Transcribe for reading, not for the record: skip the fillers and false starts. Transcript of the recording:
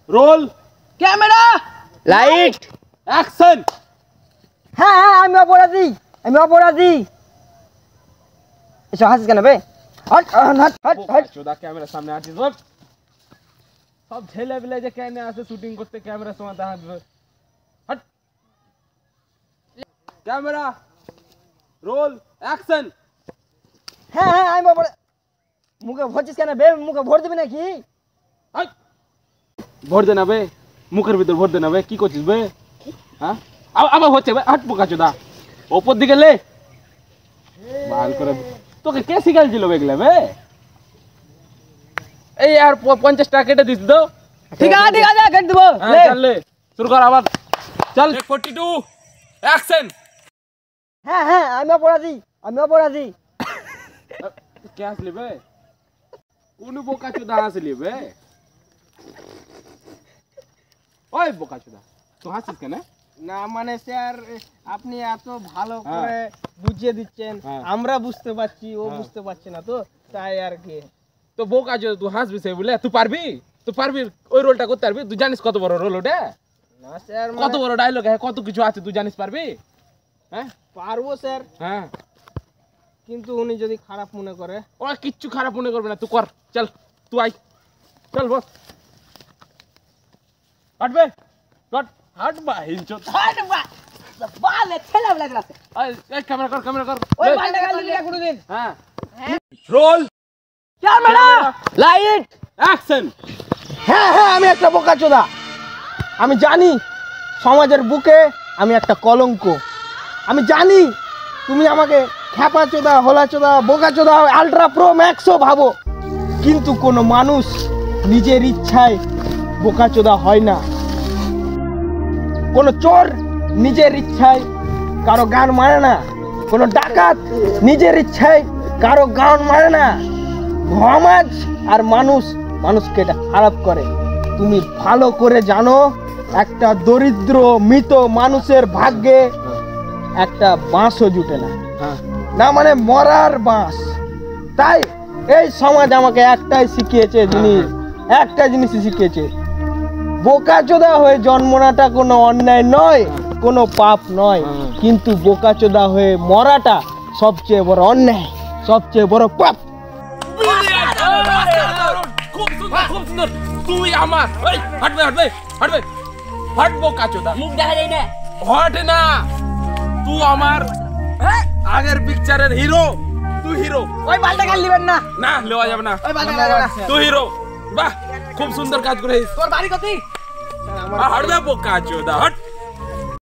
Roll camera light action. হ্যাঁ হ্যাঁ আমি অপরাধী এসব হাসিস কেন বে হট হট হট হট চোদা ক্যামেরার সামনে আসিস বল। সব ছেলে পেলে যে কেন আসে শুটিং করতে ক্যামেরার সামনে দেখা দিবে। Hot camera roll action. হ্যাঁ হ্যাঁ আমি অপরাধী মুখে ভরছিস কেন বে মুখে ভর দিবি নাকি ভোট দে না বে মুখের ভিতর ভোট দে না বে কি করছিস বে হ্যাঁ আবার হচ্ছে বে হট বোকা চোদা ওপর দিকে লে ভাল করে তোকে কে শিখাইছিল বেগলে বে এই আর 50 টাকা কেটে দিস তো ঠিক আছে কেটে দেবো চল লে শুরু কর আবার চল 42 অ্যাকশন। হ্যাঁ হ্যাঁ আমি অপরাধী কে আসলি বে কোন বোকা চোদা আসলি বে ওই বোকা চোদা তো হাসিস কেন না মানে স্যার আপনি এত ভালো করে বুঝিয়ে দিচ্ছেন আমরা বুঝতে পারছি ও বুঝতে পারছে না তো তাই আর কি তো বোকা চোদা তুই হাসবি সে বলে তুই পারবি ওই রোলটা করতে পারবি তুই জানিস কত বড় রোল ওটা না স্যার কত বড় ডায়লগ হ্যাঁ কত কিছু আছে তুই জানিস পারবি হ্যাঁ পারবো স্যার হ্যাঁ কিন্তু উনি যদি খারাপ মনে করে ও কিচ্ছু খারাপ মনে করবে না তুই কর চল তুই আই চল বস হাঁটবে হাঁটবা হিঞ্চো বালে ছেলা লাগলাছে এই ক্যামেরা কর ওই বালটা গাল দিলি কোনদিন হ্যাঁ রোল ক্যামেরা লাইট অ্যাকশন। হ্যাঁ হ্যাঁ আমি একটা বোকাচোদা আমি জানি সমাজের বুকে আমি একটা কলঙ্ক আমি জানি তুমি আমাকে খ্যাপাচোদা হোলাচোদা বোকাচোদা আলট্রা প্রো ম্যাক্সও ভাবো কিন্তু কোনো মানুষ নিজের ইচ্ছায় বোকাচোদা হয় না কোনো চোর নিজের ইচ্ছায় কারো গান মারে না কোনো ডাকাত নিজের ইচ্ছায় কারো গান মারে না সমাজ আর মানুষকে এটা খারাপ করে তুমি ভালো করে জানো একটা দরিদ্র মৃত মানুষের ভাগ্যে একটা বাঁশও জুটে না না মানে মরার বাঁশ তাই এই সমাজ আমাকে একটাই জিনিস শিখিয়েছে বোকাচোদা হয়ে জন্মনাটা কোনো অন্যায় নয় কোনো পাপ নয় কিন্তু বোকাচোদা হয়ে মরাটা সবচেয়ে বড় অন্যায় সবচেয়ে বড় পাপ খুব সুন্দর তুই আমার ওই হাঁটবে হাঁট বোকা চোদা মুখ দেখা যায় না হট না তুই আমার আগের পিকচারের হিরো তুই হিরো ওই বালটা গাল দিবেন না না লওয়া যাবে না ওই বালটা গাল দিবেন না তুই হিরো বাহ খুব সুন্দর কাজ করেছিস তোর বাড়ি কোথায় হাঁটবে বোকা চোদা হট